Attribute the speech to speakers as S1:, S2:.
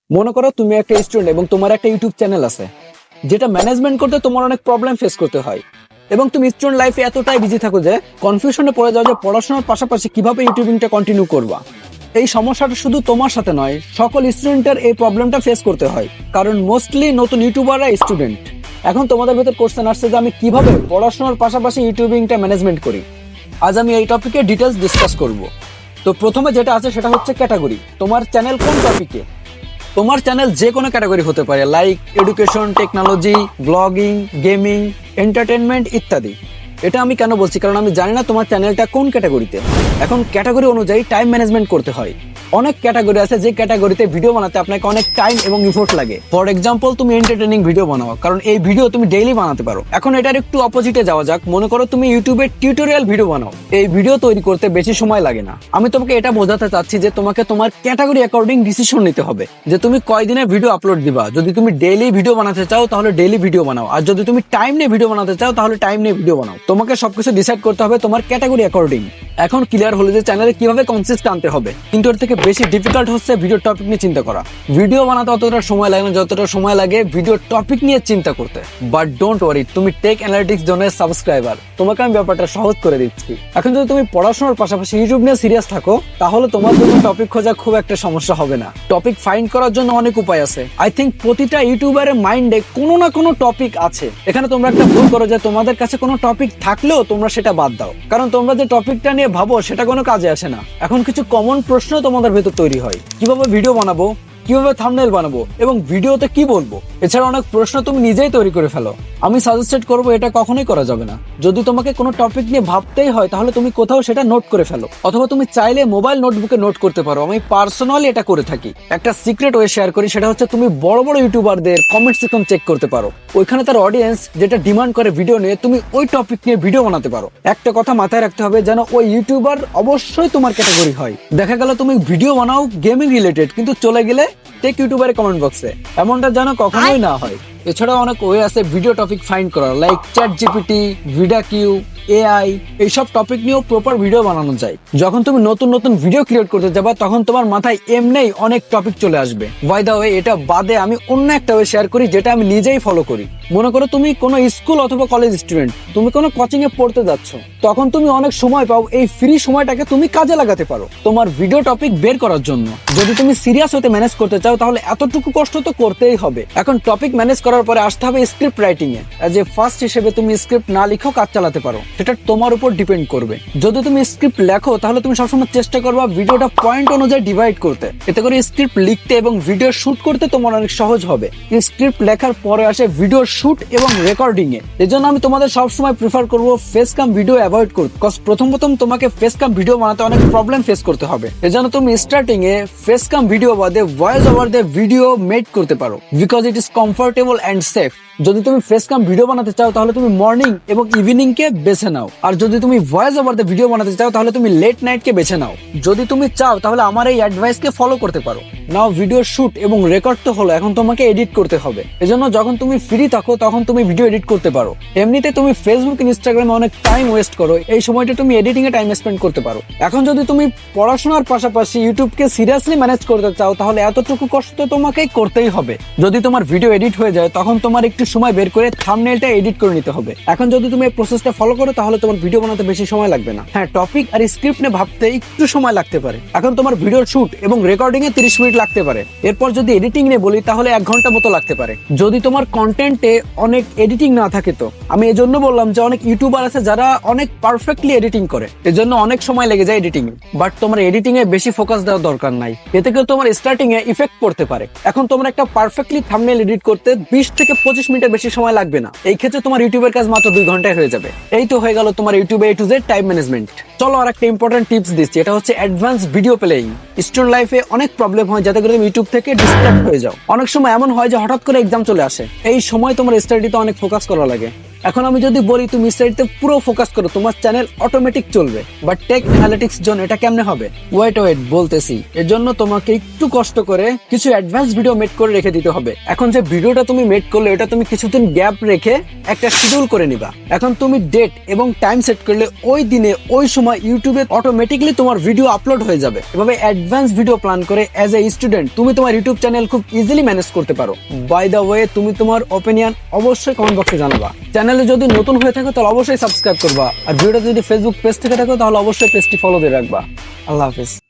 S1: মনে করো তুমি একটা স্টুডেন্ট এবং তোমার একটা ইউটিউব চ্যানেল আছে, যেটা ম্যানেজমেন্ট করতে তোমার অনেক প্রবলেম ফেস করতে হয় এবং তুমি স্টুডেন্ট লাইফে এতটাই বিজি থাকো যে কনফিউশনে পড়ে যাও যে পড়াশোনার পাশাপাশি কিভাবে ইউটিউবিংটা কন্টিনিউ করবা। এই সমস্যাটা শুধু তোমার সাথে নয়, সকল স্টুডেন্টের এই প্রবলেমটা ফেস করতে হয়, কারণ মোস্টলি নতুন ইউটিউবাররা স্টুডেন্ট। এখন তোমাদের ভেতর কোশ্চেন আসছে যে আমি কিভাবে পড়াশোনার পাশাপাশি ইউটিউবিংটা ম্যানেজমেন্ট করি। আজ আমি এই টপিকে ডিটেলস ডিসকাস করব। তো প্রথমে যেটা আছে সেটা হচ্ছে ক্যাটাগরি। তোমার চ্যানেল কোন টপিকে? তোমার চ্যানেল যে কোনো ক্যাটাগরি হতে পারে, like education, technology, blogging, gaming, entertainment ইত্যাদি। এটা আমি কেন বলছি, কারণ আমি জানি না তোমার চ্যানেলটা কোন ক্যাটাগরিতে। এখন ক্যাটাগরি অনুযায়ী টাইম ম্যানেজমেন্ট করতে হয়। অনেক ক্যাটাগরি আছে যে ক্যাটাগরিতে ভিডিও বানাতে আপনাকে অনেক টাইম এবং ইফোর্ট লাগে। ফর এক্সাম্পল, তুমি এন্টারটেইনিং ভিডিও বানাও, কারণ এই ভিডিও তুমি ডেইলি বানাতে পারো। এখন এটার একটু অপোজিটে যাওয়া যাক। মনে করো তুমি ইউটিউবে টিউটোরিয়াল ভিডিও বানাও, এই ভিডিও তৈরি করতে বেশি সময় লাগে না। আমি তোমাকে এটা বোঝাতে চাচ্ছি যে তোমাকে তোমার ক্যাটাগরি অ্যাকর্ডিং ডিসিশন নিতে হবে যে তুমি কয়দিনে ভিডিও আপলোড দিবা। যদি তুমি ডেইলি ভিডিও বানাতে চাও তাহলে ডেইলি ভিডিও বানাও, আর যদি তুমি টাইম নিয়ে ভিডিও বানাতে চাও তাহলে টাইম নিয়ে ভিডিও বানাও। তোমাকে সবকিছু ডিসাইড করতে হবে তোমার ক্যাটাগরি অ্যাকর্ডিং। এখন ক্লিয়ার হলো যে চ্যানেলে কিভাবে কনসিস্টেন্ট আনতে হবে, কিন্তু এর থেকে বেশি ডিফিকাল্ট হচ্ছে ভিডিও টপিক নিয়ে চিন্তা করা। ভিডিও বানাতে অতটা সময় লাগে না যতটা সময় লাগে ভিডিও টপিক নিয়ে চিন্তা করতে। বাট ডোন্ট ওয়ারি, তুমি টেক অ্যানালিটিক্স জোনের সাবস্ক্রাইবার, তোমাকে আমি ব্যাপারটা সহজ করে দিচ্ছি। এখন যদি তুমি পড়াশোনার পাশাপাশি ইউটিউব নিয়ে সিরিয়াস থাকো তাহলে তোমার জন্য টপিক খোঁজা খুব একটা সমস্যা হবে না। টপিক ফাইন্ড করার জন্য অনেক উপায় আছে। আই থিঙ্ক প্রতিটা ইউটিউবারের মাইন্ডে কোনো না কোনো টপিক আছে। এখানে তোমরা একটা ভুল করো যে তোমাদের কাছে কোনো টপিক থাকলেও তোমরা সেটা বাদ দাও, কারণ তোমরা যে টপিকটা নিয়ে ভাবো সেটা কোনো কাজে আসে না। এখন কিছু কমন প্রশ্ন তোমাদের ভেতর তৈরি হয়, কিভাবে ভিডিও বানাবো, কিভাবে থাম্বনেল বানাবো এবং ভিডিওতে কি বলবো। এছাড়া অনেক প্রশ্ন তুমি নিজেই তৈরি করে ফেলো। আমি সাজেস্টেড করবো এটা কখনোই করা যাবে না। যদি তোমাকে কোনো টপিক নিয়ে ভাবতেই হয় তাহলে তুমি কোথাও সেটা নোট করে ফেলো, অথবা তুমি চাইলে মোবাইল নোটবুকে নোট করতে পারো। আমি পার্সোনালি এটা করে থাকি। একটা সিক্রেট ওয়ে শেয়ার করি, সেটা হচ্ছে তুমি বড় বড় ইউটিউবারদের কমেন্ট সেকশন চেক করতে পারো। ওইখানে তার অডিয়েন্স যেটা ডিমান্ড করে ভিডিও নিয়ে, তুমি ওই টপিক নিয়ে ভিডিও বানাতে পারো। একটা কথা মাথায় রাখতে হবে, যেন ওই ইউটিউবার অবশ্যই তোমার ক্যাটাগরি হয়। দেখা গেল তুমি ভিডিও বানাও গেমিং রিলেটেড, কিন্তু চলে গেলে টেক ইউটিউবারের কমেন্ট বক্সে, এমনটা যেন কখনোই না হয়। এছাড়াও অনেক ওয়ে আছে ভিডিও টপিক ফাইন্ড করার, লাইক চ্যাট জিপিটি, ভিডাকিউ, এআই, এইসব টপিক নিয়েও প্রপার ভিডিও বানানো যায়। যখন তুমি নতুন নতুন ভিডিও ক্রিয়েট করতে যাবা তখন তোমার মাথায় এমনিই অনেক টপিক চলে আসবে। বাই দা ওয়ে, এটা বাদে আমি অন্য একটা ওয়ে শেয়ার করি যেটা আমি নিজেই ফলো করি। মনে করো তুমি কোনো স্কুল অথবা কলেজ স্টুডেন্ট, তুমি কোনো কোচিং এ পড়তে যাচ্ছ, তখন তুমি অনেক সময় পাও। এই ফ্রি সময়টাকে তুমি কাজে লাগাতে পারো তোমার ভিডিও টপিক বের করার জন্য। যদি তুমি সিরিয়াস হতে ম্যানেজ করতে চাও তাহলে এতটুকু কষ্ট তো করতেই হবে। এখন টপিক ম্যানেজ করার পরে আসতে হবে script writing A. As a first হিসেবে তুমি স্ক্রিপ্ট না লিখেও কাজ চালাতে পারো, সেটা তোমার উপর ডিপেন্ড করবে। যদি তুমি স্ক্রিপ্ট লেখো তাহলে তুমি সবসময় চেষ্টা করবা ভিডিওটা পয়েন্ট অনুযায়ী ডিভাইড করতে। এতে করে স্ক্রিপ্ট লিখতে এবং ভিডিও শুট করতে তোমার অনেক সহজ হবে। স্ক্রিপ্ট লেখার পরে আসে ভিডিও শুট এবং রেকর্ডিং এ। এজন্য আমি তোমাদের সবসময় প্রিফার করবো ফেস কাম ভিডিও অ্যাভয়েড করতে, কজ প্রথম তোমাকে ফেস কাম ভিডিও বানাতে অনেক প্রবলেম ফেস করতে হবে। এজন্য তুমি স্টার্টিং এ ফেস কাম ভিডিও বাদে ভয়েস ওভার দিয়ে ভিডিও মেড করতে পারো, because it is comfortable and safe. যদি তুমি ফেস কাম ভিডিও বানাতে চাও তাহলে তুমি মর্নিং এবং ইভিনিং কে বেছে নাও, আর যদি তুমি ভয়েস ওভার দিয়ে ভিডিও বানাতে চাও তাহলে তুমি লেট নাইট কে বেছে নাও। যদি তুমি চাও তাহলে আমার এই অ্যাডভাইস কে ফলো করতে পারো। নাও ভিডিও শুট এবং রেকর্ড তো হলো, এখন তোমাকে এডিট করতে হবে। এজন্য যখন তুমি ফ্রি থাকো তখন তুমি ভিডিও এডিট করতে পারো। এমনিতে তুমি ফেসবুক, ইনস্টাগ্রামে অনেক টাইম ওয়েস্ট করো, এই সময়টা তুমি এডিটিং এ টাইম স্পেন্ড করতে পারো। এখন যদি তুমি পড়াশোনার পাশাপাশি ইউটিউবকে সিরিয়াসলি ম্যানেজ করতে চাও তাহলে এতটুকু কষ্ট তোমাকে করতেই হবে। যদি তোমার ভিডিও এডিট হয়ে যায় তখন তোমার একটু সময় বের করে থাম্বনেলটা এডিট করে নিতে হবে। এখন যদি তুমি এই প্রসেসটা ফলো করো তাহলে তোমার ভিডিও বানাতে বেশি সময় লাগবে না। হ্যাঁ, টপিক আর স্ক্রিপ্ট নিয়ে ভাবতে একটু সময় লাগতে পারে। এখন তোমার ভিডিও শুট এবং রেকর্ডিং এ 30 মিনিট লাগতে পারে। এরপর যদি এডিটিং নিয়ে বলি তাহলে 1 ঘন্টা মতো লাগতে পারে। যদি তোমার কন্টেন্টে অনেক এডিটিং না থাকে তো আমি এজন্য বললাম যে অনেক ইউটিউবার আছে যারা অনেক পারফেক্টলি এডিটিং করে, এজন্য অনেক সময় লেগে যায় এডিটিং এ। বাট তোমার এডিটিং এ বেশি ফোকাস দেওয়ার দরকার নাই, এতে করে তোমার স্টার্টিং এ ইফেক্ট পড়তে পারে। এখন তোমরা একটা পারফেক্টলি থাম্বনেল এডিট করতে 20 থেকে 25 মিনিটের বেশি সময় লাগবে না। এই ক্ষেত্রে তোমার ইউটিউবের কাজ মাত্র 2 ঘন্টায় হয়ে যাবে। এই তো হয়ে গেল তোমার ইউটিউবে A to Z time management. চলো আর একটা ইম্পর্টেন্ট টিপস দিচ্ছি, এটা হচ্ছে অ্যাডভান্স ভিডিও প্লেইং। স্টুডেন্ট লাইফে অনেক প্রবলেম হয় যাতে করে তুমি ইউটিউব থেকে ডিস্ট্রাক্ট হয়ে যাও। অনেক সময় এমন হয় যে হঠাৎ করে এক্সাম চলে আসে, এই সময় তোমার স্টাডিতে অনেক ফোকাস করা লাগে। এখন আমি যদি বলি তুমি স্টাডিতে পুরো ফোকাস করো, তোমার চ্যানেল অটোমেটিক চলবে, বাট টেক অ্যানালিটিক্স জন্য এটা কেমনে হবে? ওয়েট বলতেছি। এর জন্য তোমাকে একটু কষ্ট করে কিছু অ্যাডভান্স ভিডিও মেড করে রেখে দিতে হবে। এখন যে ভিডিওটা তুমি মেড করলে এটা তুমি কিছুদিন গ্যাপ রেখে একটা শিডিউল করে নিবা। এখন তুমি ডেট এবং টাইম সেট করলে ওই দিনে ওই সময় ইউটিউবে অটোমেটিকলি তোমার ভিডিও আপলোড হয়ে যাবে। এভাবে অ্যাডভান্স ভিডিও প্ল্যান করে অ্যাজ এ স্টুডেন্ট তুমি তোমার ইউটিউব চ্যানেল খুব ইজিলি ম্যানেজ করতে পারো। বাই দ্য ওয়ে, তুমি তোমার ওপিনিয়ন অবশ্যই কমেন্ট বক্সে জানাবা। চ্যানেলে যদি নতুন হয়ে থাকো তাহলে অবশ্যই সাবস্ক্রাইব করবা, আর ভিডিওটা যদি ফেসবুক পেজ থেকে থাকো তাহলে অবশ্যই পেজটি ফলো দিয়ে রাখবা। আল্লাহ হাফেজ।